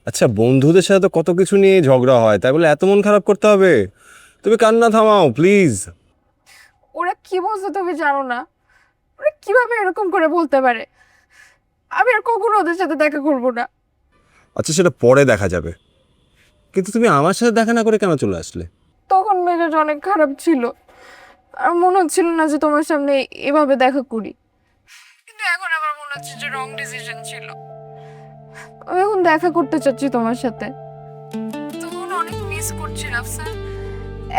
আচ্ছা, বন্ধুদের সাথে তো কত কিছু নিয়ে ঝগড়া হয়, তাই বলে এত মন খারাপ করতে হবে? তুমি কান্না থামাও প্লিজ। ওরা কি বলছে তুমি জানো না? ওরা কিভাবে এরকম করে বলতে পারে? আমি আর কখনো ওদের সাথে দেখা করবো না। আচ্ছা, সেটা পরে দেখা যাবে, কিন্তু তুমি আমার সাথে দেখা না করে কেন চলে আসলে? তখন মেজাজ অনেক খারাপ ছিল, আর মনে হচ্ছিল না যে তোমার সামনে এভাবে দেখা করি। কিন্তু এখন আমার মনে হচ্ছে যে রং ডিসিশন ছিল। আমি এখন দেখা করতে চাচ্ছি তোমার সাথে। তখন অনেক মিস করছি রাফসান।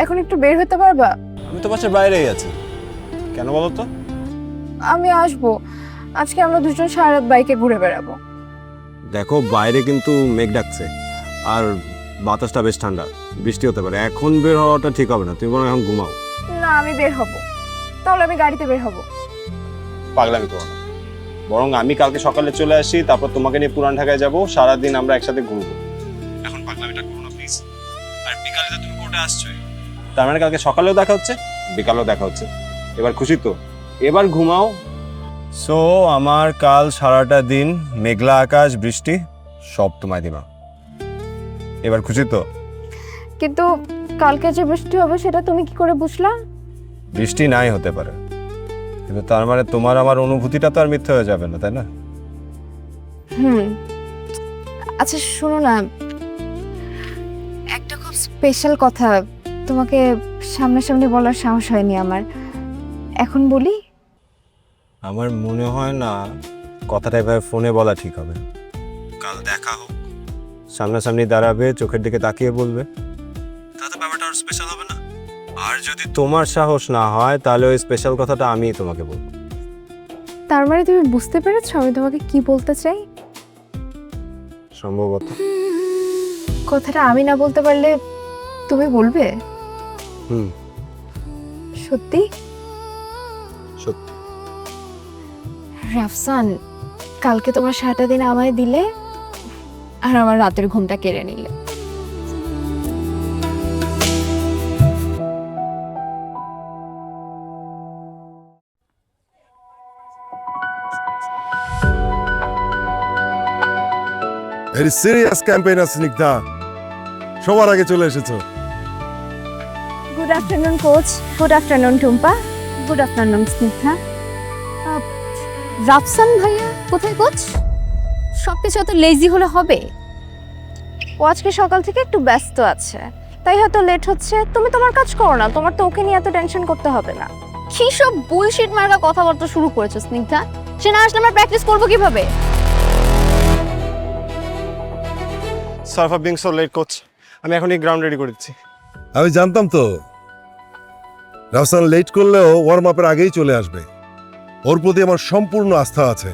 এখন একটু বের হতে পারবা? আমি তো বাসার বাইরেই আছি। কেন বলো তো? আমি আসবো। আজকে আমরা দুজন সারা রাত বাইকে ঘুরে বেড়াবো। দেখো, বাইরে কিন্তু মেঘ ডাকছে, আর বাতাসটা বেশ ঠান্ডা, বৃষ্টি হতে পারে। এখন বের হওয়াটা ঠিক হবে না, তুমি বরং এখন ঘুমাও। না, আমি বের হব। তাহলে আমি গাড়িতে বের হব। পাগলামি করো না, বরং আমি কালকে সকালে চলে আসি, তারপর তোমাকে নিয়ে পুরান ঢাকায় যাবো, সারাদিন আমরা একসাথে ঘুরবো। এখন পাগলামিটা করো না প্লিজ। আর বিকালে তো তুমি কোর্টে আসছোই, তার মানে কালকে সকালেও দেখা হচ্ছে, বিকালেও দেখা হচ্ছে। এবার খুশি তো? এবার ঘুমাও। সো আমার কাল সারাটা দিন মেঘলা আকাশ, বৃষ্টি, সব তোমায় দিবা। এবার খুশি তো? কিন্তু কালকে যে বৃষ্টি হবে সেটা তুমি কি করে বুঝলা? বৃষ্টি নাই হতে পারে, কিন্তু তার মানে তোমার আমার অনুভূতিটা তো আর মিথ্যে হয়ে যাবে না, তাই না? আচ্ছা শোনো না, একটা খুব স্পেশাল কথা তোমাকে সামনাসামনি বলার সাহস হয়নি আমার। এখন বলি? আমার মনে হয় না কথাটা এভাবে ফোনে বলা ঠিক হবে। কাল দেখা হোক, সামনাসামনি দাঁড়াবে, চোখের দিকে তাকিয়ে বলবে, তাতে ব্যাপারটা আরো স্পেশাল হবে না? আর যদি তোমার সাহস না হয়, তাহলে ওই স্পেশাল কথাটা আমিই তোমাকে বলবো। তার মানে তুমি বুঝতে পেরেছো আমি তোমাকে কি বলতে চাই? সম্ভবত। কথাটা আমি না বলতে পারলে তুমি বলবে? হুম, সত্যি? সত্যি। রাফসান, কালকে তোমার সারাটা দিন আমায় দিলে আর আমার রাতের ঘুমটা কেড়ে নিলে। ভেরি সিরিয়াস ক্যাম্পেইনার স্নিগ্ধা, সবার আগে চলে এসেছো। Good afternoon coach. Good afternoon Tumpa. Good afternoon Snigdha. Rafsan ভাইয়া কোথায় কোচ? সবকিছু এত লেজি হলে হবে? ও আজকে সকাল থেকে একটু ব্যস্ত আছে, তাই হয়তো লেট হচ্ছে। তুমি তোমার কাজ করো না, তোমার তো ওকে নিয়ে এত টেনশন করতে হবে না। কি সব বুলশিট মার্কা কথাবার্তা শুরু করেছো স্নিগ্ধা? সে না আসলে আমরা প্র্যাকটিস করবো কিভাবে? Sorry for being so late coach, আমি এখনই গ্রাউন্ড রেডি করে দিচ্ছি। আমি জানতাম তো রাফসান লেট করলেও ওয়ার্ম আপের আগেই চলে আসবে। ওর প্রতি আমার সম্পূর্ণ আস্থা আছে।